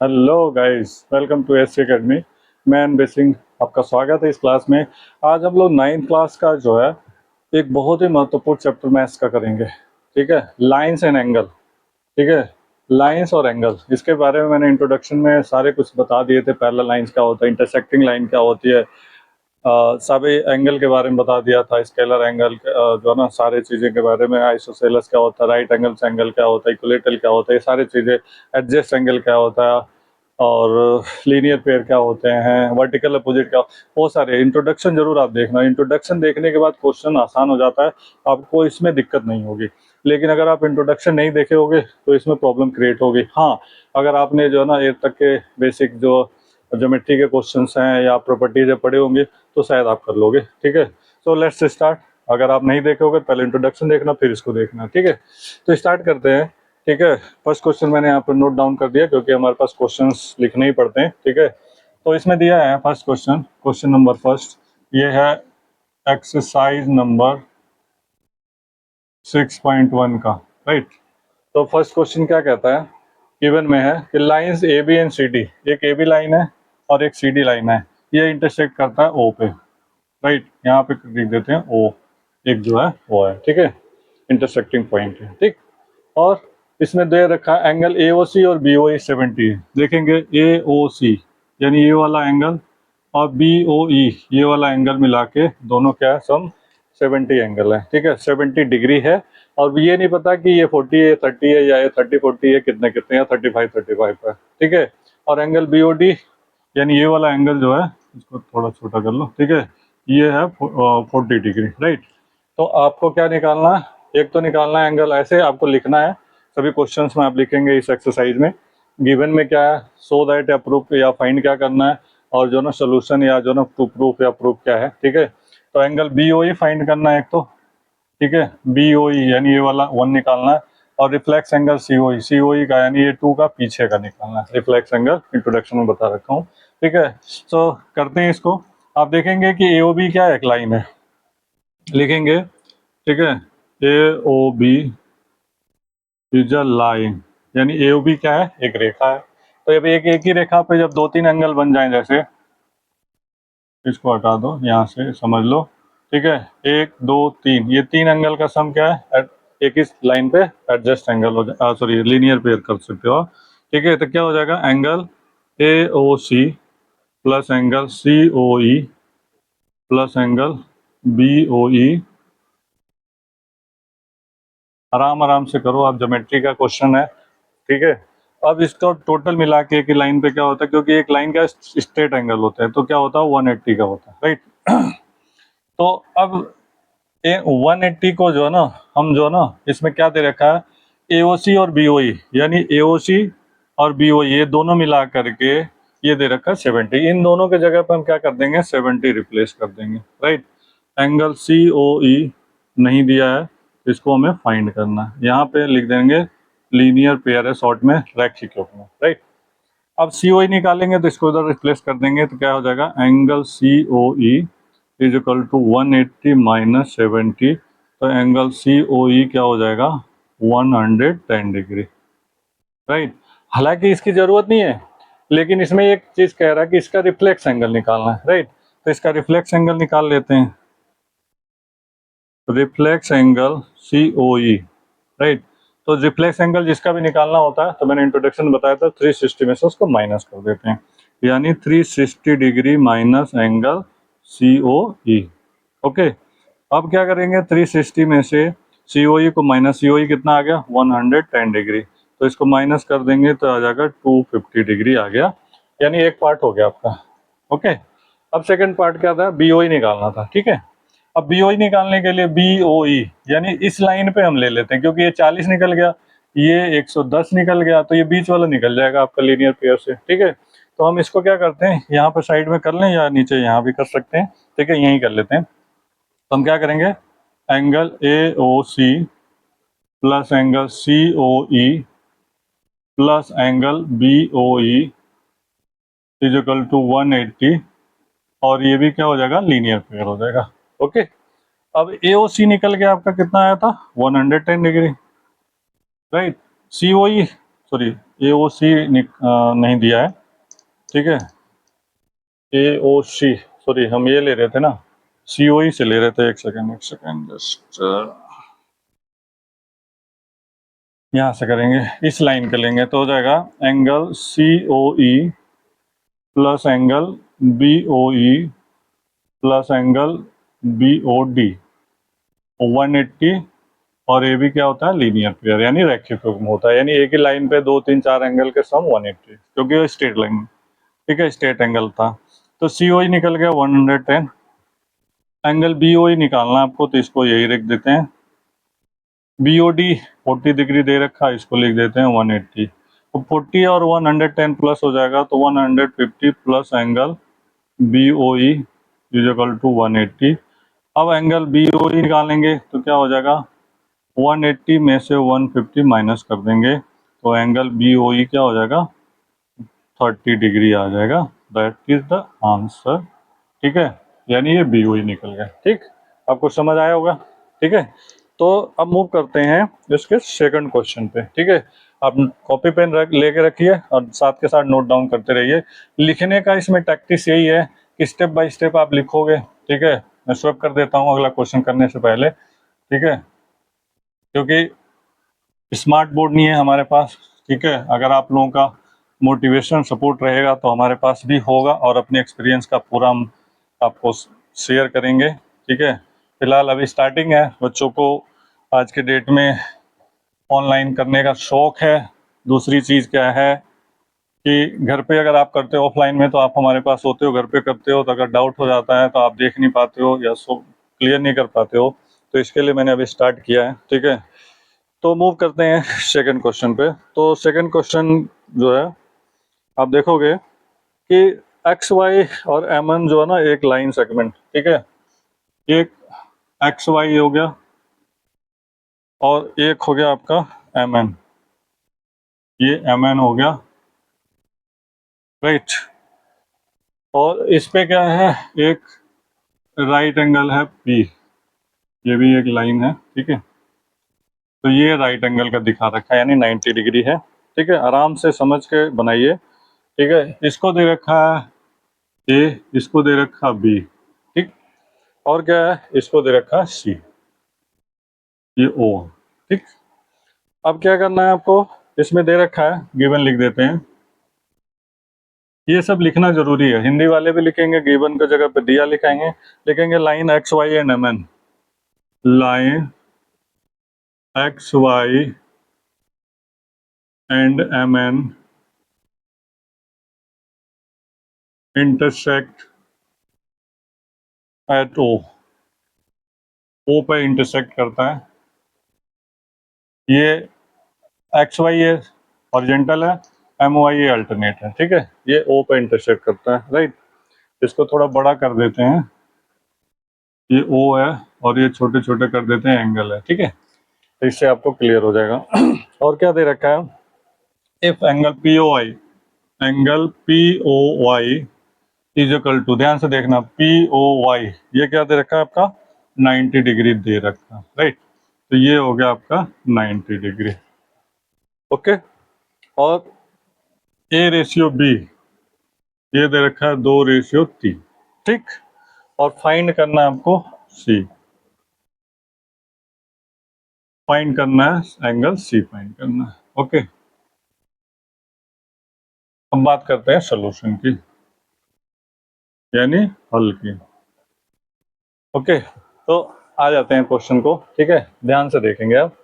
Hello guys, welcome to S academy. मैं अनबे सिंह, आपका स्वागत है इस क्लास में। आज हम लोग 9th क्लास का जो है एक बहुत ही महत्वपूर्ण चैप्टर मैथ्स का करेंगे। ठीक है, लाइंस एंड एंगल। ठीक है, लाइंस और एंगल, इसके बारे में मैंने इंट्रोडक्शन में सारे कुछ बता दिए थे। पैरेलल लाइंस क्या होता है, इंटरसेक्टिंग लाइन क्या होती है, सभी एंगल के बारे में बता दिया था। स्केलर एंगल जो है ना, सारे चीज़ें के बारे में, आइसोसेलेस क्या होता है, राइट एंगल से एंगल क्या होता है, इक्विलेटरल क्या होता है, ये सारी चीज़ें, एडजस्ट एंगल क्या होता है और लीनियर पेयर क्या होते हैं, वर्टिकल अपोजिट क्या, वो सारे इंट्रोडक्शन जरूर आप देखना। इंट्रोडक्शन देखने के बाद क्वेश्चन आसान हो जाता है, आपको इसमें दिक्कत नहीं होगी। लेकिन अगर आप इंट्रोडक्शन नहीं देखे होगे तो इसमें प्रॉब्लम क्रिएट होगी। हाँ, अगर आपने जो है ना 8 तक के बेसिक जो ज्योमेट्री के क्वेश्चंस हैं या प्रॉपर्टीज पढ़े होंगे तो शायद आप कर लोगे। ठीक है, सो लेट्स स्टार्ट। अगर आप नहीं देखे होगे पहले इंट्रोडक्शन देखना, फिर इसको देखना। ठीक है, तो स्टार्ट करते हैं। ठीक है, फर्स्ट क्वेश्चन मैंने यहाँ पर नोट डाउन कर दिया क्योंकि हमारे पास क्वेश्चंस लिखने ही पड़ते हैं। ठीक है, तो इसमें दिया है first question, question number first, ये है एक्सरसाइज नंबर 6.1 का। राइट, तो फर्स्ट क्वेश्चन क्या कहता है, गिवन में है कि lines A B and C D, एक ए बी लाइन है और एक सी डी लाइन है, ये इंटरसेक्ट करता है ओ पे। राइट, यहाँ पे लिख देते हैं ओ, एक जो है वो है। ठीक है, इंटरसेक्टिंग पॉइंट है। ठीक, और इसमें दे रखा है एंगल ए ओ सी और बी ओ ई 70 है। देखेंगे ए ओ सी यानी ये वाला एंगल और बी ओ ई ये वाला एंगल मिला के दोनों क्या है, सम 70 एंगल है। ठीक है, 70 डिग्री है। और ये नहीं पता कि ये 40 है, 30 है, या ये 30 40 है, कितने कितने, या 35 है। ठीक है, और एंगल बी ओ डी यानी ये वाला एंगल जो है, इसको थोड़ा छोटा कर लो। ठीक है, ये है 40 डिग्री। राइट, तो आपको क्या निकालना है, एक तो निकालना है एंगल, ऐसे आपको लिखना है सभी क्वेश्चंस में, आप लिखेंगे इस एक्सरसाइज में गिवन में क्या है, सो दैट या प्रूफ या फाइंड क्या करना है, और जो ना सोल्यूशन या जो ना प्रूफ या प्रूफ क्या है। ठीक है, तो angle B O E find करना है एक तो। ठीक है, बी ओ ई यानी ये वाला 1 निकालना है, और रिफ्लेक्स एंगल सी ओ ई का यानी ये 2 का पीछे का निकालना है। रिफ्लेक्स एंगल इंट्रोडक्शन में बता रखा हूँ। ठीक है, तो करते हैं इसको। आप देखेंगे कि ए ओ बी क्या है, एक लाइन है, लिखेंगे। ठीक है, A O B is a line, यानी ए ओ बी क्या है, एक रेखा है। तो अब एक ही रेखा पे जब 2-3 एंगल बन जाएं, जैसे इसको हटा दो यहाँ से, समझ लो। ठीक है, 1 2 3, ये 3 एंगल का सम क्या है, एक इस लाइन पे एडजस्ट एंगल हो जाए, सॉरी लीनियर पेयर कर सकते हो। ठीक है, तो क्या हो जाएगा, angle A O C plus angle C O E plus angle B O E. आराम आराम से करो आप, ज्योमेट्री का क्वेश्चन है। ठीक है, अब इसको टोटल मिला के एक लाइन पे क्या होता है, क्योंकि एक लाइन का स्ट्रेट एंगल होता है, तो क्या होता है 180 का होता है। राइट, तो अब 180 को जो है ना, हम जो है ना इसमें क्या दे रखा है, एओसी और बीओई, यानी एओसी और बीओई ये दोनों मिला करके ये दे रखा है 70। इन दोनों के जगह पर हम क्या कर देंगे, 70 रिप्लेस कर देंगे। राइट, एंगल सी ओ ई नहीं दिया है, इसको हमें फाइंड करना है, यहाँ पे लिख देंगे लीनियर पेयर है, शॉर्ट में रैखिक योग में। राइट, अब सी ओ ई निकालेंगे तो इसको इधर रिप्लेस कर देंगे, तो क्या हो जाएगा, angle C O E is equal to 180 minus 70। तो एंगल सी ओ ई क्या हो जाएगा, 110 डिग्री। राइट, हालांकि इसकी जरूरत नहीं है, लेकिन इसमें एक चीज कह रहा है कि इसका रिफ्लेक्स एंगल निकालना है। राइट, तो इसका रिफ्लेक्स एंगल निकाल लेते हैं, रिफ्लेक्स एंगल सी ओ ई। राइट, तो रिफ्लेक्स एंगल जिसका भी निकालना होता है, तो मैंने इंट्रोडक्शन बताया था 360 में से उसको माइनस कर देते हैं, यानी 360 degree minus angle C O ई। ओके, अब क्या करेंगे, 360 में से सी ओ ई को माइनस, सी ओ ई कितना आ गया, 110 डिग्री, तो इसको माइनस कर देंगे तो आ जाएगा 250 डिग्री आ गया, यानी एक पार्ट हो गया आपका। ओके, अब सेकंड पार्ट क्या था, बी ओ ई निकालना था। ठीक है, अब बी ओ ई निकालने के लिए बी ओ ई यानी इस लाइन पे हम ले लेते हैं, क्योंकि ये 40 निकल गया, ये 110 निकल गया, तो ये बीच वाला निकल जाएगा आपका लीनियर पेयर से। ठीक है, तो हम इसको क्या करते हैं, यहाँ पे साइड में कर लें या नीचे यहाँ भी कर सकते हैं। ठीक है, यहीं कर लेते हैं। तो हम क्या करेंगे, angle A O C plus angle C O E plus angle B O E is equal to 180, और ये भी क्या हो जाएगा, लीनियर पेयर हो जाएगा। ओके, अब ए ओ सी निकल गया आपका, कितना आया था, 110 डिग्री। राइट, सी ओ ई सॉरी AOC नहीं दिया है, ठीक है, AOC सॉरी हम ये ले रहे थे ना, COE से ले रहे थे। एक सेकेंड जस्ट यहाँ से करेंगे, इस लाइन के लेंगे तो हो जाएगा angle COE plus angle BOE plus angle BOD 180, और ये भी क्या होता है, लीनियर पेयर यानी रैखिक युग्म होता है, यानी एक ही लाइन पे 2 3 4 एंगल के सम 180, क्योंकि वो स्ट्रेट लाइन, ठीक है, स्ट्रेट एंगल था। तो COE निकल गया 110, एंगल BOE निकालना आपको तो इसको यही रख देते हैं, BOD 40 डिग्री दे रखा है, इसको लिख देते हैं 180। तो 40 और 110 प्लस हो जाएगा तो 150 plus angle BOE is equal to 180। अब एंगल BOE निकालेंगे तो क्या हो जाएगा, 180 में से 150 माइनस कर देंगे तो एंगल BOE क्या हो जाएगा, 30 डिग्री आ जाएगा। दैट इज द आंसर, ठीक है, यानी ये BOE निकल गया। ठीक, आपको समझ आया होगा, ठीक है। तो अब मूव करते हैं इसके सेकंड क्वेश्चन पे, ठीक है। आप कॉपी पेन लेके रखिए और साथ के साथ नोट डाउन करते रहिए। लिखने का इसमें टैक्टिस यही है कि स्टेप बाय स्टेप आप लिखोगे, ठीक है। मैं स्वैप कर देता हूँ अगला क्वेश्चन करने से पहले, ठीक है, क्योंकि स्मार्ट बोर्ड नहीं है हमारे पास, ठीक है। अगर आप लोगों का मोटिवेशन सपोर्ट रहेगा तो हमारे पास भी होगा, और अपने एक्सपीरियंस का पूरा हम आपको शेयर करेंगे, ठीक है। फिलहाल अभी स्टार्टिंग है, बच्चों को आज के डेट में ऑनलाइन करने का शौक है। दूसरी चीज़ क्या है कि घर पे अगर आप करते हो ऑफलाइन में तो आप हमारे पास होते हो, घर पे करते हो तो अगर डाउट हो जाता है तो आप देख नहीं पाते हो या क्लियर नहीं कर पाते हो, तो इसके लिए मैंने अभी स्टार्ट किया है, ठीक है। तो मूव करते हैं सेकंड क्वेश्चन पे। तो सेकंड क्वेश्चन जो है, आप देखोगे कि XY और MN जो है ना, एक लाइन सेगमेंट, ठीक है, एक XY हो गया और एक हो गया आपका MN, ये MN हो गया, राइट। और इस पे क्या है, एक राइट एंगल है P, ये भी एक लाइन है, ठीक है। तो ये राइट एंगल का दिखा रखा है, यानी 90 डिग्री है, ठीक है। आराम से समझ के बनाइए, ठीक है। इसको दे रखा है A, इसको दे रखा B, ठीक, और क्या है, इसको दे रखा है C, ये O, ठीक। अब क्या करना है आपको, इसमें दे रखा है, गिवन लिख देते हैं। ये सब लिखना जरूरी है, हिंदी वाले भी लिखेंगे, गिवन की जगह पे दिया लिखेंगे, लिखेंगे line XY and MN, line XY and MN intersect at O पे इंटरसेक्ट करता है। ये XY ये हॉरिजॉन्टल है, MY ये अल्टरनेट है, ठीक है। ये O पे इंटरसेक्ट करता है, राइट। इसको थोड़ा बड़ा कर देते हैं, ये O है और ये छोटे छोटे कर देते हैं, एंगल है, ठीक है। तो इससे आपको क्लियर हो जाएगा। और क्या दे रखा है, if angle POI, angle POY is equal to, ध्यान से देखना, POY ये क्या दे रखा है आपका, 90 डिग्री दे रखा है, राइट। तो ये हो गया आपका 90 डिग्री, ओके। और A/B ये दे रखा है 2/3, ठीक। और फाइंड करना है आपको C, फाइंड करना है एंगल C, फाइंड करना है, ओके। अब बात करते हैं सोल्यूशन की, यानी हल की, ओके। तो आ जाते हैं क्वेश्चन को, ठीक है, ध्यान से देखेंगे आप।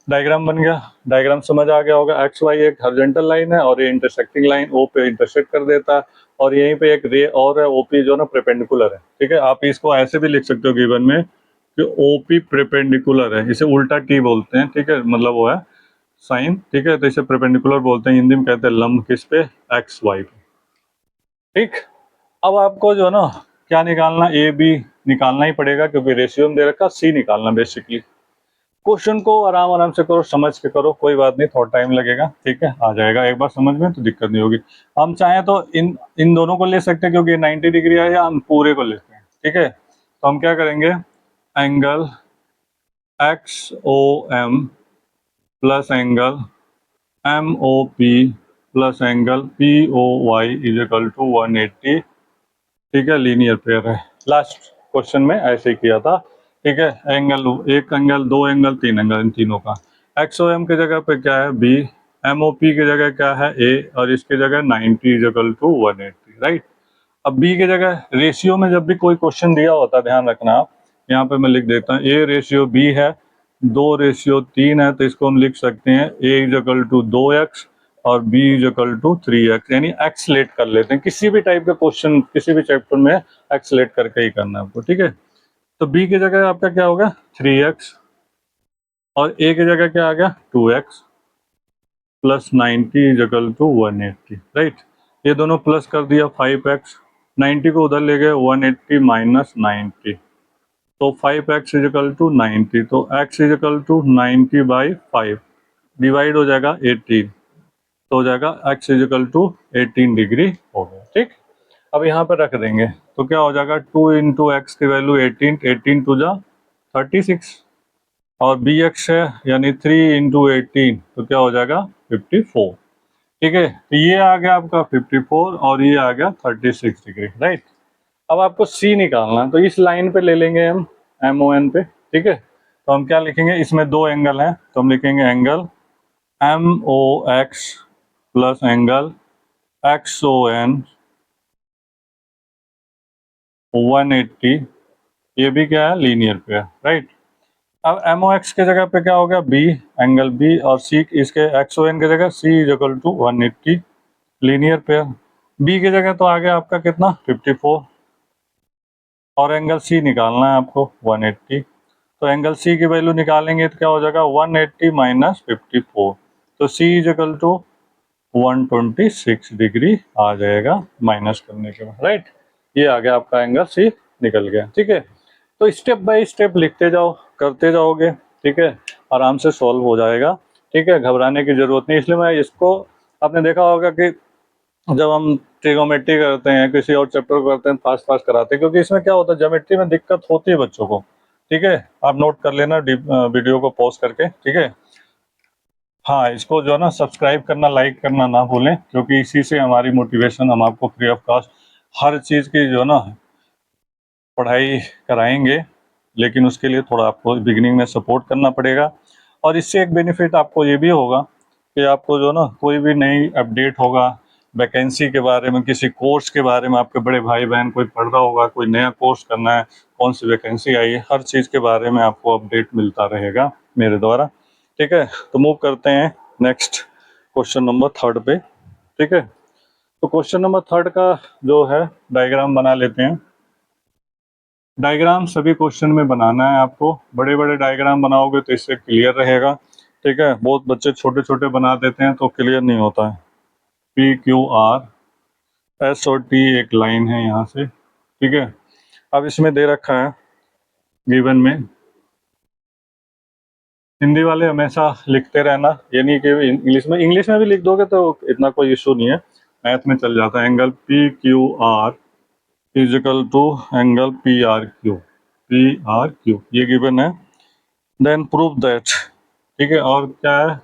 डायग्राम बन गया, डायग्राम समझ आ गया होगा। XY एक हॉरिजॉन्टल लाइन है और ये इंटरसेक्टिंग लाइन O पे इंटरसेक्ट कर देता है, और यहीं पे एक रे और है OP जो ना प्रिपेंडिकुलर है, ठीक है। आप इसको ऐसे भी लिख सकते हो गिवन में कि OP प्रिपेंडिकुलर है, इसे उल्टा T बोलते हैं, ठीक है, मतलब वो है साइन, ठीक है। तो इसे प्रिपेंडिकुलर बोलते हैं, हिंदी में कहते हैं लंब, किस पे, XY पे, ठीक। अब आपको जो ना क्या निकालना, AB निकालना ही पड़ेगा, क्योंकि रेशियो में दे रखा, C निकालना। बेसिकली क्वेश्चन को आराम आराम से करो, समझ के करो, कोई बात नहीं, थोड़ा टाइम लगेगा, ठीक है, आ जाएगा एक बार समझ में तो दिक्कत नहीं होगी। हम चाहें तो इन इन दोनों को ले सकते हैं, क्योंकि 90 डिग्री है, या हम पूरे को लेते हैं, ठीक है। तो हम क्या करेंगे, angle XOM plus angle M O P plus angle P O Y is equal to 180, ठीक है, लीनियर पेयर है। लास्ट क्वेश्चन में ऐसे ही किया था, ठीक है, एंगल, एक एंगल, दो एंगल, तीन एंगल, इन तीनों का एक्स ओ एम की जगह पे क्या है बी, एम ओ पी की जगह क्या है ए, और इसकी जगह 90 इज इक्वल टू 180, राइट। अब बी की जगह रेशियो में जब भी कोई क्वेश्चन दिया होता है, ध्यान रखना आप, यहाँ पे मैं लिख देता हूँ ए रेशियो बी है, 2:3 है, तो इसको हम लिख सकते हैं ए इज इक्वल टू 2x और b is equal to 3x, यानी एक्स लेट कर लेते हैं, किसी भी टाइप का क्वेश्चन किसी भी चैप्टर में एक्स लेट करके ही करना है आपको, ठीक है। तो b की जगह आपका क्या होगा 3x, और a की जगह क्या आ गया 2x plus 90 is equal to 180, right. ये दोनों प्लस कर दिया 5x, 90 को उधर ले गए 180 माइनस 90, तो 5x इज इक्वल टू 90, तो x is equal to 90/5 divide हो जाएगा 18, तो हो जाएगा x is equal to 18 degree हो गया, ठीक। अब यहाँ पर रख देंगे तो क्या हो जाएगा 2 इंटू एक्स की वैल्यू 18, 18 टू जा 36, और बी एक्स है यानी 3 इंटू 18, तो क्या हो जाएगा 54, ठीक है। तो ये आ गया आपका 54 और ये आ गया 36 डिग्री, राइट। अब आपको सी निकालना है, तो इस लाइन पे ले लेंगे हम एम ओ एन पे, ठीक है। तो हम क्या लिखेंगे, इसमें दो एंगल हैं, तो हम लिखेंगे angle M O X plus angle X O N 180, ये भी क्या है लीनियर पे है, राइट। अब एम ओ एक्स के जगह पे क्या हो गया बी, एंगल बी, और सी इसके एक्स ओ एन की जगह C is equal to 180 linear pair. B की जगह तो आ गया आपका कितना 54, और एंगल सी निकालना है आपको 180, तो एंगल सी की वैल्यू निकालेंगे तो क्या हो जाएगा 180 माइनस 54, तो सी इज इक्वल टू 126 डिग्री आ जाएगा माइनस करने के बाद, राइट। ये आ गया आपका एंगल सी निकल गया, ठीक है। तो स्टेप बाय स्टेप लिखते जाओ, करते जाओगे, ठीक है, आराम से सॉल्व हो जाएगा, ठीक है, घबराने की जरूरत नहीं। इसलिए मैं इसको, आपने देखा होगा कि जब हम ट्रिगोमेट्री करते हैं, किसी और चैप्टर को करते हैं, फास्ट फास्ट कराते हैं, क्योंकि इसमें क्या होता है ज्योमेट्री में दिक्कत होती है बच्चों को, ठीक है। आप नोट कर लेना वीडियो को पॉज करके, ठीक है। हाँ, इसको जो है ना सब्सक्राइब करना, लाइक करना ना भूलें, क्योंकि इसी से हमारी मोटिवेशन, हम आपको फ्री ऑफ कॉस्ट हर चीज़ की जो है ना पढ़ाई कराएंगे, लेकिन उसके लिए थोड़ा आपको बिगिनिंग में सपोर्ट करना पड़ेगा। और इससे एक बेनिफिट आपको ये भी होगा कि आपको जो ना कोई भी नई अपडेट होगा, वैकेंसी के बारे में, किसी कोर्स के बारे में, आपके बड़े भाई बहन कोई पढ़ रहा होगा, कोई नया कोर्स करना है, कौन सी वैकेंसी आई है, हर चीज़ के बारे में आपको अपडेट मिलता रहेगा मेरे द्वारा, ठीक है। तो मूव करते हैं नेक्स्ट क्वेश्चन नंबर 3 पे, ठीक है। तो क्वेश्चन नंबर 3 का जो है डायग्राम बना लेते हैं। डायग्राम सभी क्वेश्चन में बनाना है आपको, बड़े बड़े डायग्राम बनाओगे तो इससे क्लियर रहेगा, ठीक है। बहुत बच्चे छोटे छोटे बना देते हैं तो क्लियर नहीं होता है। पी क्यू आर एस और टी एक लाइन है यहाँ से, ठीक है। अब इसमें दे रखा है गिवन में, हिंदी वाले हमेशा लिखते रहना, ये नहीं कि इंग्लिश में भी लिख दोगे तो इतना कोई इशू नहीं है, मैथ में चल जाता है। Angle P Q R equal to angle P R Q, P R Q ये गिवन है। देन प्रूव दैट, ठीक है, और क्या है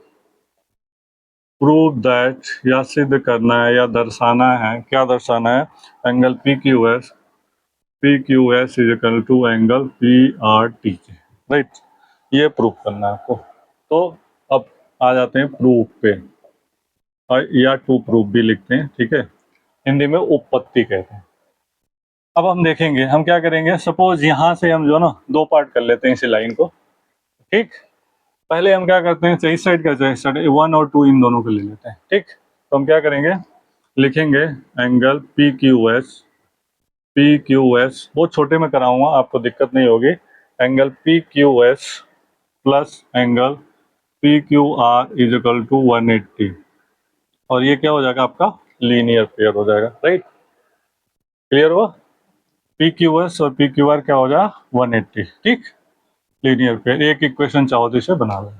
प्रूव दैट, या सिद्ध करना है या दर्शाना है, क्या दर्शाना है, angle P Q S is equal to angle P R T, right, ये प्रूव करना है आपको। तो अब आ जाते हैं प्रूफ पे, और या टू प्रूफ भी लिखते हैं, ठीक है, हिंदी में उपपत्ति कहते हैं। अब हम देखेंगे हम क्या करेंगे, सपोज यहाँ से हम जो ना दो पार्ट कर लेते हैं इसी लाइन को, ठीक। पहले हम क्या करते हैं, चाहे इस साइड का चाहे इस साइड, 1 और 2 इन दोनों को ले लेते हैं, ठीक। तो हम क्या करेंगे, लिखेंगे एंगल पी क्यू एस, बहुत छोटे में कराऊंगा आपको दिक्कत नहीं होगी, angle P Q S plus angle P Q R is equal to 180, और ये क्या हो जाएगा आपका लीनियर पेयर हो जाएगा, राइट। क्लियर हुआ, पी क्यू एस और पी क्यू आर क्या हो जाएगा 180, ठीक, लीनियर पेयर। एक इक्वेशन चाहो तो इसे बना लें।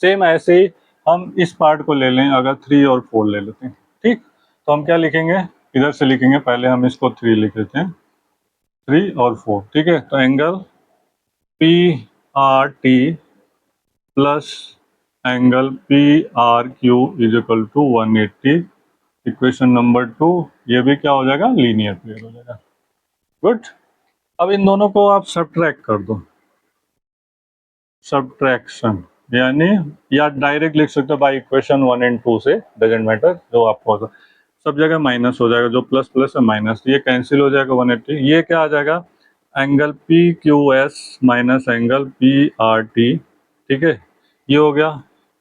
सेम ऐसे ही हम इस पार्ट को ले लें, अगर 3 और 4 ले लेते हैं, ठीक। तो हम क्या लिखेंगे, इधर से लिखेंगे, पहले हम इसको 3 लिख लेते हैं, 3 और 4, ठीक है। तो angle P R T plus angle P R Q is equal to 180। Equation number 2, ये भी क्या हो जाएगा, लीनियर पेयर हो जाएगा। गुड। अब इन दोनों को आप सब्ट्रैक्ट कर दो, सब्ट्रैक्शन, यानी या डायरेक्ट लिख सकते हो बाय इक्वेशन 1 एंड 2 से, डजेंट मैटर, जो आपको होगा। सब जगह माइनस हो जाएगा, जो प्लस प्लस है माइनस, ये कैंसिल हो जाएगा 180। ये क्या आ जाएगा, angle P Q S minus angle P R T, ठीक है, ये हो गया,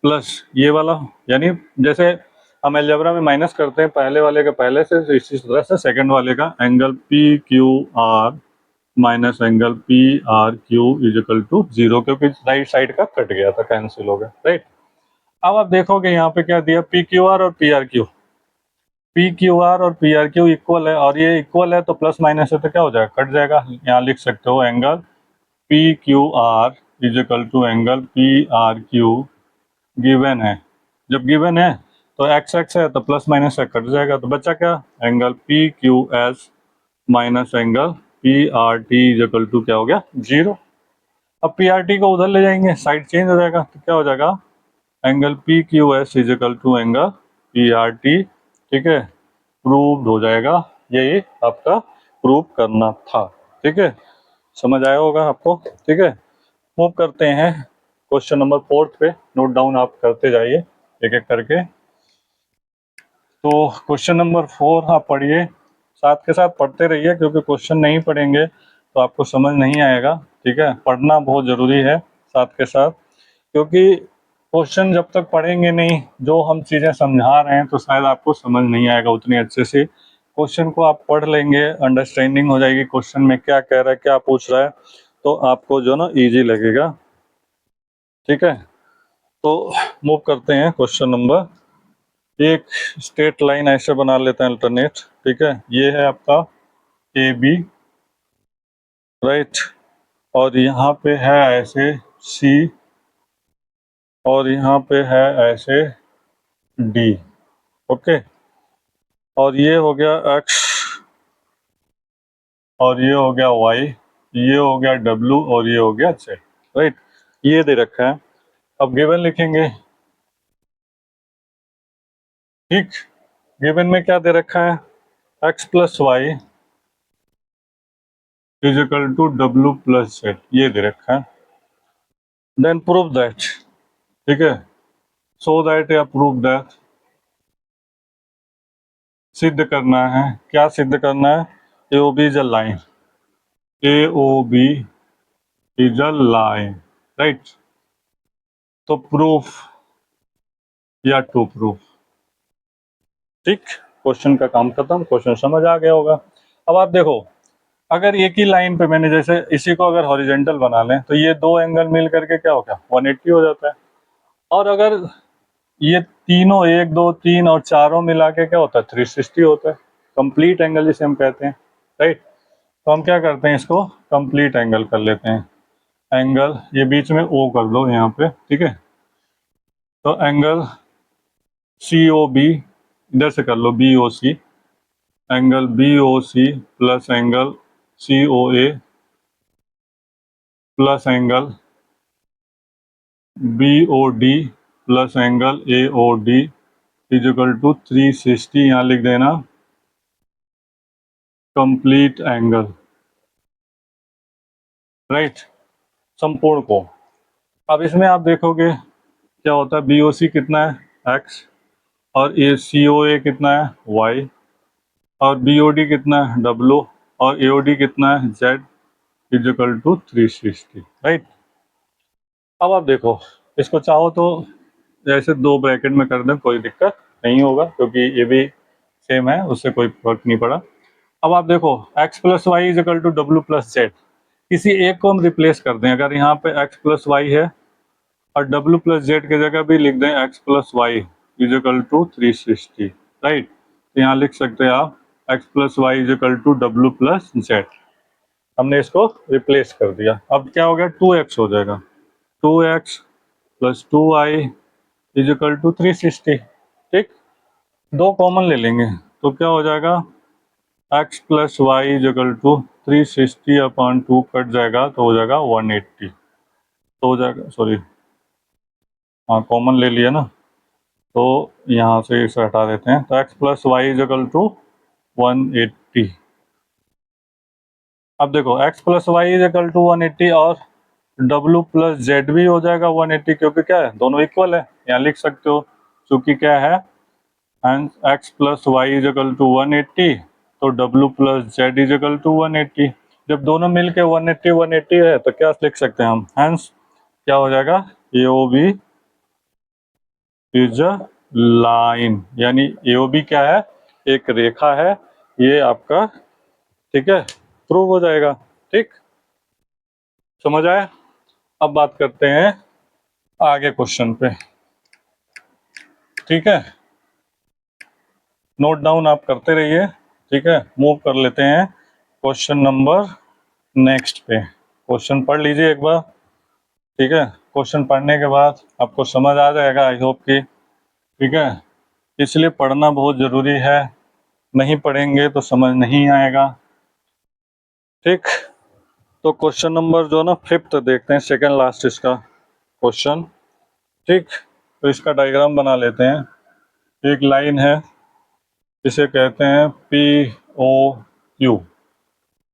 प्लस ये वाला, यानी जैसे हम अलजेब्रा में माइनस करते हैं पहले वाले का पहले से, इसी तरह से सेकंड वाले का angle P Q R minus angle P R Q is equal to 0, क्योंकि राइट साइड का कट गया था, कैंसिल हो गया, राइट। अब आप देखोगे यहाँ पे क्या दिया, पी क्यू आर और P R Q, P Q are और पी आर क्यू इक्वल है, और ये इक्वल है तो प्लस माइनस है तो क्या हो जाएगा, कट जाएगा। यहाँ लिख सकते हो angle P Q R is equal to angle P R Q, given है, जब गिवन है तो एक्स एक्स है तो प्लस माइनस से कट जाएगा, तो बचा क्या, angle P Q S minus angle P R T is equal to क्या हो गया, 0। अब पी आर टी को उधर ले जाएंगे, साइड चेंज हो जाएगा, तो क्या हो जाएगा, angle P Q S is equal to angle P R T, ठीक है, प्रूव्ड हो जाएगा। यही आपका प्रूव करना था, ठीक है, समझ आया होगा आपको, ठीक है। मूव करते हैं क्वेश्चन नंबर 4 पे, नोट डाउन आप करते जाइए एक एक करके। तो क्वेश्चन नंबर 4 आप पढ़िए, साथ के साथ पढ़ते रहिए, क्योंकि क्वेश्चन नहीं पढ़ेंगे तो आपको समझ नहीं आएगा, ठीक है, पढ़ना बहुत ज़रूरी है साथ के साथ, क्योंकि क्वेश्चन जब तक पढ़ेंगे नहीं, जो हम चीज़ें समझा रहे हैं, तो शायद आपको समझ नहीं आएगा उतनी अच्छे से। क्वेश्चन को आप पढ़ लेंगे, अंडरस्टैंडिंग हो जाएगी क्वेश्चन में क्या कह रहा है, क्या पूछ रहा है, तो आपको जो ना ईजी लगेगा, ठीक है। तो मूव करते हैं क्वेश्चन नंबर, एक स्ट्रेट लाइन ऐसे बना लेते हैं अल्टरनेट, ठीक है, ये है आपका ए बी, राइट, और यहाँ पे है ऐसे सी, और यहाँ पे है ऐसे डी, ओके, और ये हो गया एक्स, और ये हो गया वाई, ये हो गया डब्ल्यू, और ये हो गया जेड, राइट, ये दे रखा है। अब गिवन लिखेंगे, ठीक, गिवन में क्या दे रखा है, x plus Y is equal to W plus z, ये दे रखा है। देन प्रूव दैट, ठीक है, सो दैट या प्रूव दैट, सिद्ध करना है, क्या सिद्ध करना है, A O B is a line, A O B is a line, right, तो प्रूफ या टू प्रूफ, ठीक, क्वेश्चन का काम खत्म, क्वेश्चन समझ आ गया होगा। अब आप देखो, अगर एक ही लाइन पे मैंने जैसे इसी को अगर हॉरिजेंटल बना लें, तो ये दो एंगल मिल करके क्या हो गया, 180 हो जाता है, और अगर ये तीनों, एक दो तीन और चारों मिला के क्या होता है, 360 होता है, कंप्लीट एंगल जिसे हम कहते हैं, राइट। तो हम क्या करते हैं, इसको कंप्लीट एंगल कर लेते हैं, एंगल ये बीच में ओ कर दो यहाँ पे, ठीक है, तो एंगल सी ओ बी, इधर से कर लो B O C, angle B O C plus angle C O A plus angle B O D plus angle A O D is equal to 360, यहाँ लिख देना कंप्लीट एंगल, राइट, संपूर्ण को। अब इसमें आप देखोगे क्या होता है, बी ओ सी कितना है, एक्स, और ए सी ओ ए कितना है, वाई, और बी ओ डी कितना है, डब्ल्यू, और ए ओ डी कितना है, Z, is equal to 360, right. अब आप देखो, इसको चाहो तो जैसे दो ब्रैकेट में कर दें, कोई दिक्कत नहीं होगा, क्योंकि ये भी सेम है, उससे कोई फर्क नहीं पड़ा। अब आप देखो, X plus Y is equal to W plus Z, किसी एक को हम रिप्लेस कर दें, अगर यहाँ पे एक्स प्लस वाई है और डब्ल्यू प्लस जेड की जगह भी लिख दें X plus Y is equal to 360, right, तो यहाँ लिख सकते हैं आप X plus Y is equal to W plus Z, हमने इसको रिप्लेस कर दिया। अब क्या हो गया, 2x हो जाएगा, 2x plus 2y is equal to 360, ठीक, दो कॉमन ले लेंगे तो क्या हो जाएगा, x plus Y is equal to 360 upon 2 cut जाएगा तो हो जाएगा 180, तो हो जाएगा, सॉरी हाँ कॉमन ले लिया ना, तो यहाँ से इसे हटा देते हैं, तो x plus Y is equal to 180। अब देखो x plus Y is equal to 180 और w प्लस जेड भी हो जाएगा 180, क्योंकि क्या है दोनों इक्वल है, यहाँ लिख सकते हो, क्योंकि क्या है and x plus Y is equal to 180, तो w plus Z is equal to 180। जब दोनों मिलके 180 180 है तो क्या लिख सकते हैं हम, हैंस क्या हो जाएगा, A O B is a line, यानी ए ओ बी क्या है, एक रेखा है, ये आपका ठीक है प्रूव हो जाएगा। ठीक, समझ आया। अब बात करते हैं आगे क्वेश्चन पे, ठीक है, नोट डाउन आप करते रहिए, ठीक है। मूव कर लेते हैं क्वेश्चन नंबर नेक्स्ट पे, क्वेश्चन पढ़ लीजिए एक बार, ठीक है। क्वेश्चन पढ़ने के बाद आपको समझ आ जाएगा, आई होप कि, ठीक है, इसलिए पढ़ना बहुत ज़रूरी है, नहीं पढ़ेंगे तो समझ नहीं आएगा। ठीक, तो क्वेश्चन नंबर जो ना 5th देखते हैं, सेकंड लास्ट इसका क्वेश्चन। ठीक, तो इसका डायग्राम बना लेते हैं। एक लाइन है, इसे कहते हैं पी ओ क्यू,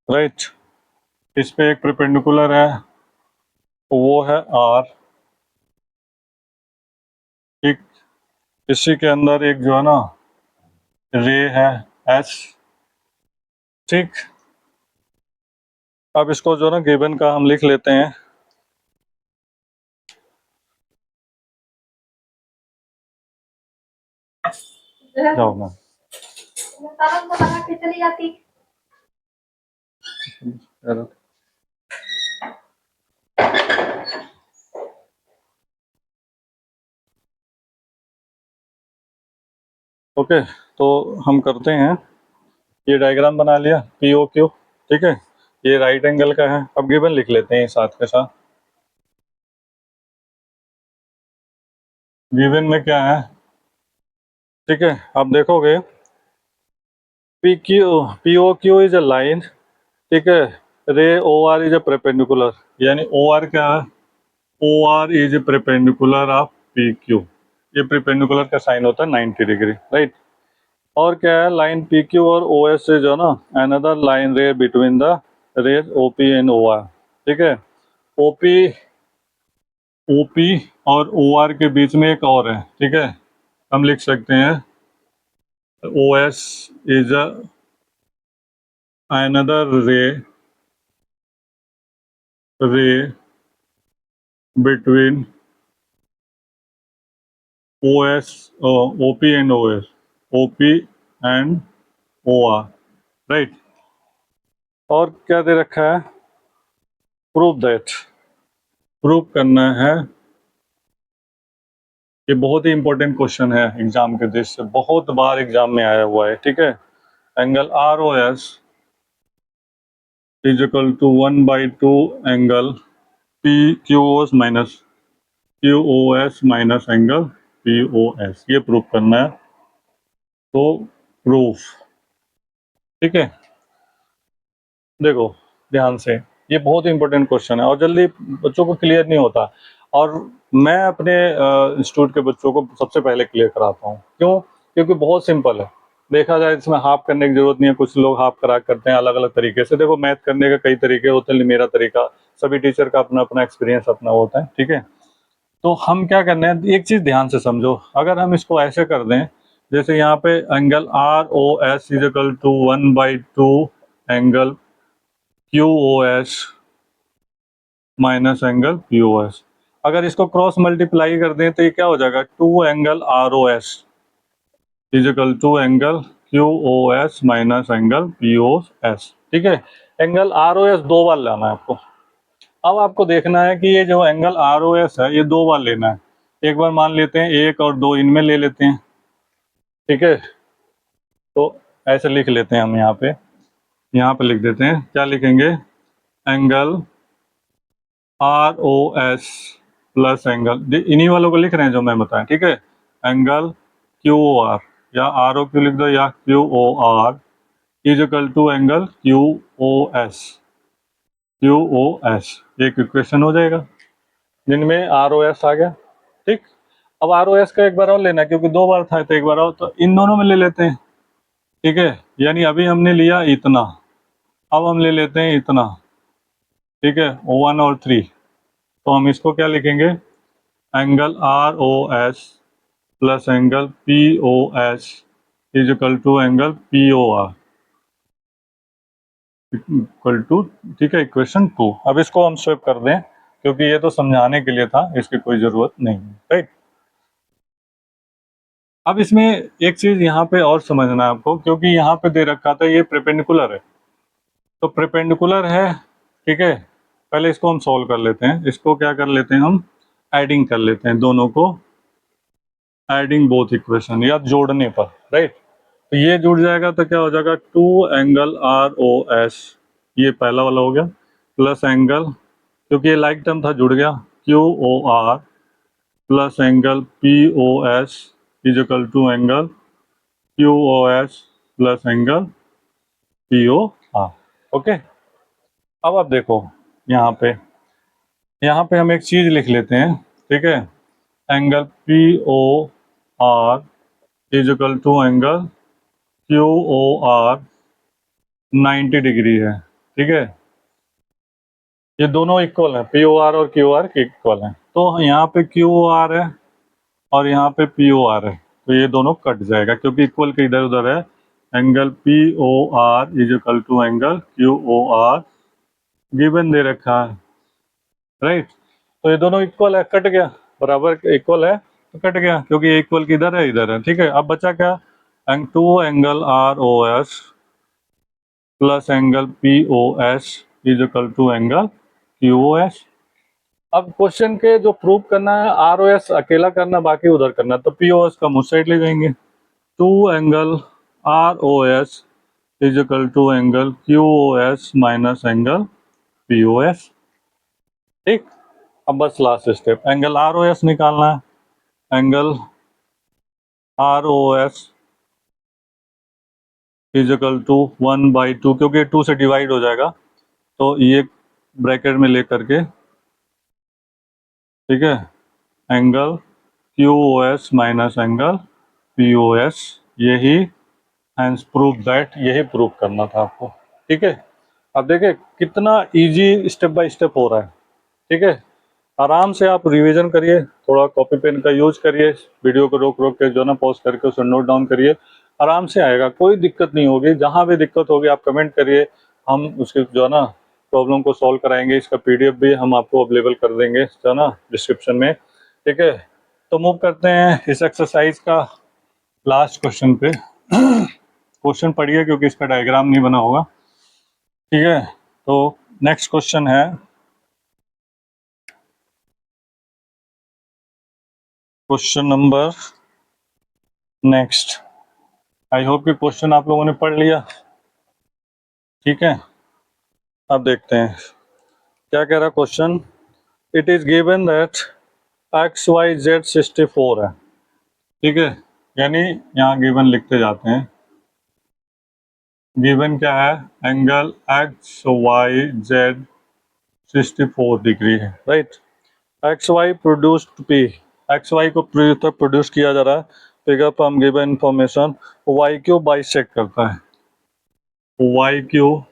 राइट। इस पे एक परपेंडिकुलर है, वो है आर। ठीक, इसी के अंदर एक जो है ना रे है एस। ठीक, अब इसको जो ना गिवन का हम लिख लेते हैं, जाओ ना चली जाती। ओके, तो हम करते हैं, ये डायग्राम बना लिया पी ओ क्यू, ठीक है, ये राइट एंगल का है। अब गिवन लिख लेते हैं साथ के साथ। गिवन में क्या है, ठीक है, आप देखोगे P O Q is a line, ठीक है, ray O R is a perpendicular, यानी ओ आर क्या है, O R is a perpendicular of P Q, ये परपेंडिकुलर का साइन होता है 90 डिग्री, राइट। और क्या है, लाइन पी क्यू और ओ एस से जो ना another line ray between the rays O P and O R, ठीक है। ओ पी और ओ आर के बीच में एक और है, ठीक है, हम लिख सकते हैं O S is another ray between O S O P and O S, O P and O R, right. और क्या दे रखा है, प्रूव दैट, प्रूव करना है। ये बहुत ही इंपॉर्टेंट क्वेश्चन है एग्जाम के दृष्टि से, बहुत बार एग्जाम में आया हुआ है, ठीक है। Angle R O S is equal to 1/2 angle P Q S minus Q O S minus angle P O S, ये प्रूव करना है, तो प्रूफ, ठीक है। देखो ध्यान से, ये बहुत ही इंपॉर्टेंट क्वेश्चन है और जल्दी बच्चों को क्लियर नहीं होता, और मैं अपने इंस्टीट्यूट के बच्चों को सबसे पहले क्लियर कराता हूँ। क्यों, क्योंकि बहुत सिंपल है, देखा जाए इसमें हाफ करने की जरूरत नहीं है, कुछ लोग हाफ करा करते हैं अलग अलग तरीके से। देखो मैथ करने के कई तरीके होते हैं, मेरा तरीका, सभी टीचर का अपना अपना एक्सपीरियंस अपना होता है, ठीक है। तो हम क्या करना है, एक चीज ध्यान से समझो, अगर हम इसको ऐसे कर दें, जैसे यहाँ पे angle R O S is equal to 1/2 angle Q O S minus angle P O S, अगर इसको क्रॉस मल्टीप्लाई कर दें तो ये क्या हो जाएगा, 2 angle R O S is equal to angle Q O S minus angle P O S, ठीक है। एंगल आर ओ एस दो बार लाना है आपको। अब आपको देखना है कि ये जो एंगल आर ओ एस है ये दो बार लेना है, एक बार मान लेते हैं, एक और दो इनमें ले लेते हैं, ठीक है। तो ऐसे लिख लेते हैं हम, यहाँ पे लिख देते हैं, क्या लिखेंगे, angle R O S plus angle, इन्हीं वालों को लिख रहे हैं जो मैं बताएं, ठीक है। एंगल क्यू ओ आर, या आर ओ क्यू लिख दो या Q O R is equal to angle Q O S, Q O S, एक इक्वेशन हो जाएगा जिनमें आर ओ एस आ गया, ठीक। अब आर ओ एस का एक बार और लेना है क्योंकि 2 बार था, तो एक बार और, तो इन दोनों में ले लेते हैं। ठीक है, यानी अभी हमने लिया इतना, अब हम ले लेते हैं इतना। ठीक है, 1 और 3, तो हम इसको क्या लिखेंगे, angle R O S plus angle P O S is equal to angle P O R equal to. ठीक है, इक्वेशन 2। अब इसको हम स्वेप कर दें क्योंकि ये तो समझाने के लिए था, इसकी कोई ज़रूरत नहीं है, राइट। अब इसमें एक चीज़ यहाँ पे और समझना है आपको, क्योंकि यहाँ पे दे रखा था ये परपेंडिकुलर है, तो परपेंडिकुलर है। ठीक है, पहले इसको हम सॉल्व कर लेते हैं, इसको क्या कर लेते हैं हम, एडिंग कर लेते हैं दोनों को, एडिंग बोथ इक्वेशन या जोड़ने पर, राइट। तो ये जुड़ जाएगा तो क्या हो जाएगा, 2 एंगल आर ओ एस, ये पहला वाला हो गया, प्लस एंगल, क्योंकि ये लाइक टर्म था जुड़ गया, Q O R plus angle P O S is equal to angle Q O S plus angle P O R. Okay, अब आप देखो यहाँ पे हम एक चीज़ लिख लेते हैं। ठीक है, angle P O R is equal to angle Q O R 90 degree है। ठीक है, ये दोनों इक्वल हैं, पी ओ आर और क्यू आर इक्वल हैं, तो यहाँ पे क्यू ओ आर है और यहाँ पे पी ओ आर है, तो ये दोनों कट जाएगा क्योंकि इक्वल के इधर उधर है। Angle P O R is equal to angle Q O R given दे रखा है, राइट। तो ये दोनों इक्वल है, कट गया, बराबर इक्वल है तो कट गया क्योंकि इक्वल किधर है, इधर है। ठीक है, अब बचा क्या, 2 angle R O S plus angle P O S is equal to angle Q O S. अब क्वेश्चन के जो प्रूव करना है, आर ओ एस अकेला करना, बाकी उधर करना, तो पी ओ एस का उस साइड ले जाएंगे। 2 angle R O S is equal to angle Q O S minus angle P O S. ठीक, अब बस last step, angle R O S निकालना है। Angle R O S is equal to 1/2, क्योंकि 2 से डिवाइड हो जाएगा, तो ये ब्रैकेट में ले करके, ठीक है, angle Q O S minus angle P O S, यही हैंस प्रूव दैट, यही प्रूव करना था आपको। ठीक है, अब देखिए कितना इजी स्टेप बाय स्टेप हो रहा है। ठीक है, आराम से आप रिवीजन करिए, थोड़ा कॉपी पेन का यूज करिए, वीडियो को रोक रोक के जो ना पॉज करके उसे नोट डाउन करिए, आराम से आएगा, कोई दिक्कत नहीं होगी। जहाँ भी दिक्कत होगी आप कमेंट करिए, हम उसके जो है ना प्रॉब्लम को सॉल्व कराएंगे। इसका पीडीएफ भी हम आपको अवेलेबल कर देंगे जो है ना डिस्क्रिप्शन में। ठीक है, तो मूव करते हैं इस एक्सरसाइज का लास्ट क्वेश्चन पे। क्वेश्चन पढ़िए क्योंकि इसका डायग्राम नहीं बना होगा। ठीक है, तो नेक्स्ट क्वेश्चन है question number next. I hope कि क्वेश्चन आप लोगों ने पढ़ लिया। ठीक है, अब देखते हैं क्या कह रहा question. It is given that X Y Z 64 है। ठीक है, यानी यहाँ गिवन लिखते जाते हैं। गिवन क्या है, angle X Y Z 64 degree है, right. X Y produced P, X Y को प्रोड्यूस किया जा रहा है, फिगर पर हम given information Y Q bisect करता है, Y Q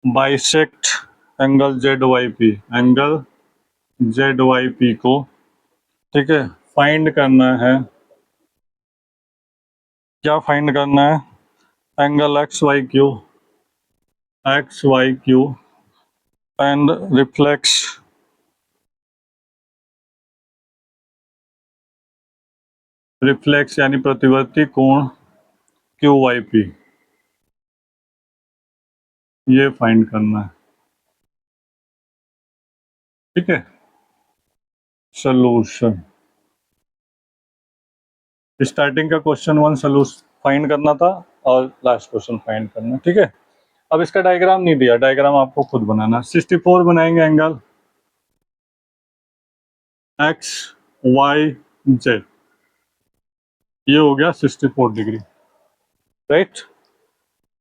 bisect angle Z Y P, angle Z Y P को, ठीक है, फाइंड करना है। क्या फाइंड करना है, angle X Y Q and reflex यानी प्रतिवर्ती कोण क्यू वाई पी, ये फाइंड करना है। ठीक है, सोल्यूशन, स्टार्टिंग का क्वेश्चन 1 सोल्यूशन फाइंड करना था और लास्ट क्वेश्चन फाइंड करना। ठीक है, अब इसका डायग्राम नहीं दिया, डायग्राम आपको खुद बनाना। 64 बनाएंगे एंगल एक्स वाई जेड, ये हो गया 64 डिग्री, राइट।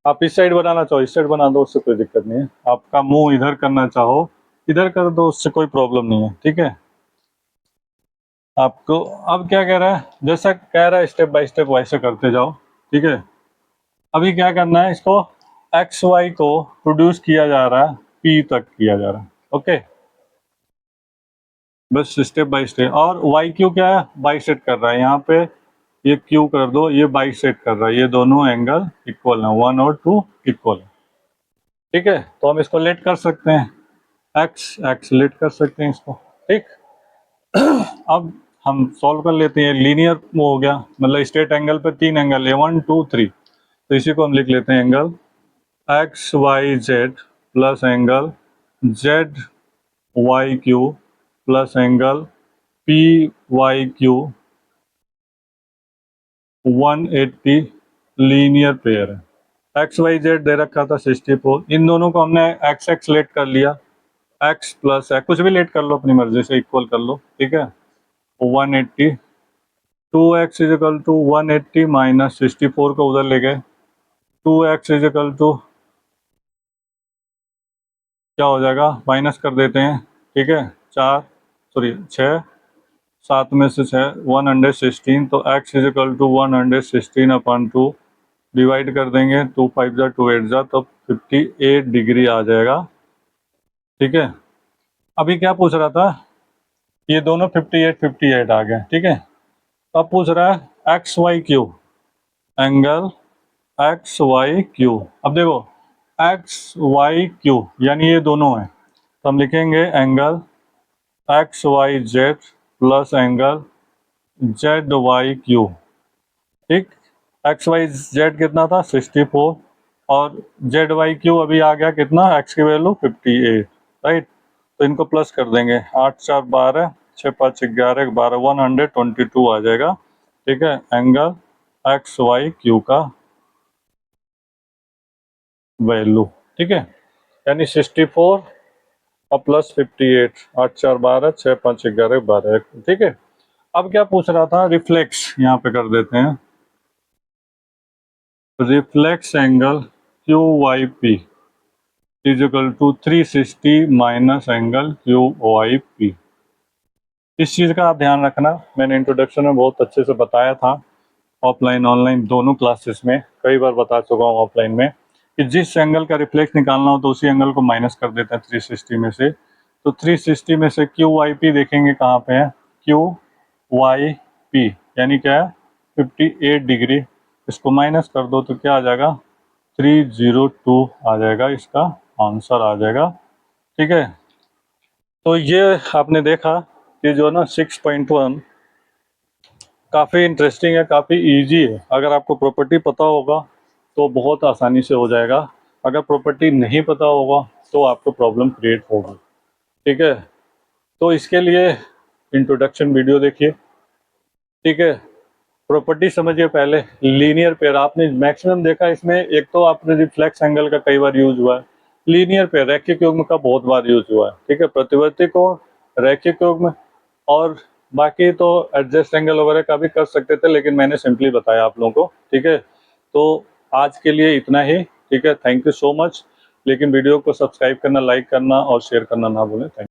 आप इस साइड बनाना चाहो इस साइड बना दो, उससे कोई दिक्कत नहीं है। आपका मुंह इधर करना चाहो इधर कर दो, उससे कोई प्रॉब्लम नहीं है। ठीक है, आपको अब क्या कह रहा है, जैसा कह रहा है स्टेप बाय स्टेप वैसे करते जाओ, ठीक है। अभी क्या करना है, इसको एक्स वाई को प्रोड्यूस किया जा रहा है, पी तक किया जा रहा है, ओके। बस स्टेप बाय स्टेप। और वाई क्यू क्या है, बाई सेट कर रहा है यहाँ पे, ये क्यू कर दो, ये बाई सेट कर रहा है, ये दोनों एंगल इक्वल है, 1 और 2 इक्वल है, ठीक है। तो हम इसको लेट कर सकते हैं, एक्स एक्स लेट कर सकते हैं इसको, ठीक। अब हम सॉल्व कर लेते हैं, लीनियर वो हो गया, मतलब स्ट्रेट एंगल पे 3 एंगल है, 1 2 3, तो इसी को हम लिख लेते हैं angle X Y Z plus angle Z Y Q plus angle P Y Q 180, linear pair है। एक्स वाई जेड दे रखा था 64, इन दोनों को हमने एक्स एक्स लेट कर लिया, एक्स प्लस एक्स कुछ भी लेट कर लो अपनी मर्जी से, इक्वल कर लो, ठीक है। 180, 2x is equal to 180 minus 64 को उधर ले गए, 2x इज इक्वल टू क्या हो जाएगा, माइनस कर देते हैं, ठीक है। 4 सॉरी 6, 7 में से 6 116, तो x is equal to 116 upon 2, divide कर देंगे, 2 5 जा 2 8 जा, तो 58 डिग्री आ जाएगा, ठीक है। अभी क्या पूछ रहा था, ये दोनों 58 58 आ गए, ठीक है। अब पूछ रहा है X Y Q, angle X Y Q. अब देखो एक्स वाई क्यू यानी ये दोनों हैं, तो हम लिखेंगे angle X Y Z plus angle Z Y Q, ठीक। एक्स वाई जेड कितना था 64, और जेड वाई क्यू अभी आ गया कितना, एक्स की वैल्यू 58, राइट। तो इनको प्लस कर देंगे, 8 4 12, 6 5 11 12, 122 आ जाएगा, ठीक है। एंगल एक्स वाई क्यू का वैल्यू, ठीक है, यानी 64 और प्लस 58, 8 4 12, 6 5 11 12, ठीक है। अब क्या पूछ रहा था, रिफ्लेक्स यहाँ पे कर देते हैं, reflex angle Q Y P is equal to 360 minus angle Q Y P. इस चीज़ का आप ध्यान रखना, मैंने इंट्रोडक्शन में बहुत अच्छे से बताया था, ऑफलाइन ऑनलाइन दोनों क्लासेस में कई बार बता चुका हूँ ऑफलाइन में, कि जिस एंगल का रिफ्लेक्स निकालना हो तो उसी एंगल को माइनस कर देते हैं 360 में से। तो 360 में से क्यू वाई पी देखेंगे कहाँ पे है, क्यू वाई पी यानी क्या है 58 डिग्री, इसको माइनस कर दो तो क्या आ जाएगा 302 आ जाएगा, इसका आंसर आ जाएगा, ठीक है। तो ये आपने देखा कि जो ना 6.1 काफ़ी इंटरेस्टिंग है, काफ़ी इजी है। अगर आपको प्रॉपर्टी पता होगा तो बहुत आसानी से हो जाएगा, अगर प्रॉपर्टी नहीं पता होगा तो आपको प्रॉब्लम क्रिएट होगी, ठीक है। तो इसके लिए इंट्रोडक्शन वीडियो देखिए, ठीक है। प्रॉपर्टी समझिए पहले, लीनियर पेयर आपने मैक्सिमम देखा इसमें, एक तो आपने रिफ्लेक्स एंगल का कई बार यूज हुआ है, लीनियर पेयर रैखिक युग्म का बहुत बार यूज हुआ है, ठीक है। प्रतिवर्ती कोण, रैखिक युग्म, और बाकी तो एडजस्ट एंगल वगैरह का भी कर सकते थे, लेकिन मैंने सिंपली बताया आप लोगों को, ठीक है। तो आज के लिए इतना ही, ठीक है। थैंक यू सो मच, लेकिन वीडियो को सब्सक्राइब करना, लाइक करना और शेयर करना ना भूलें। थैंक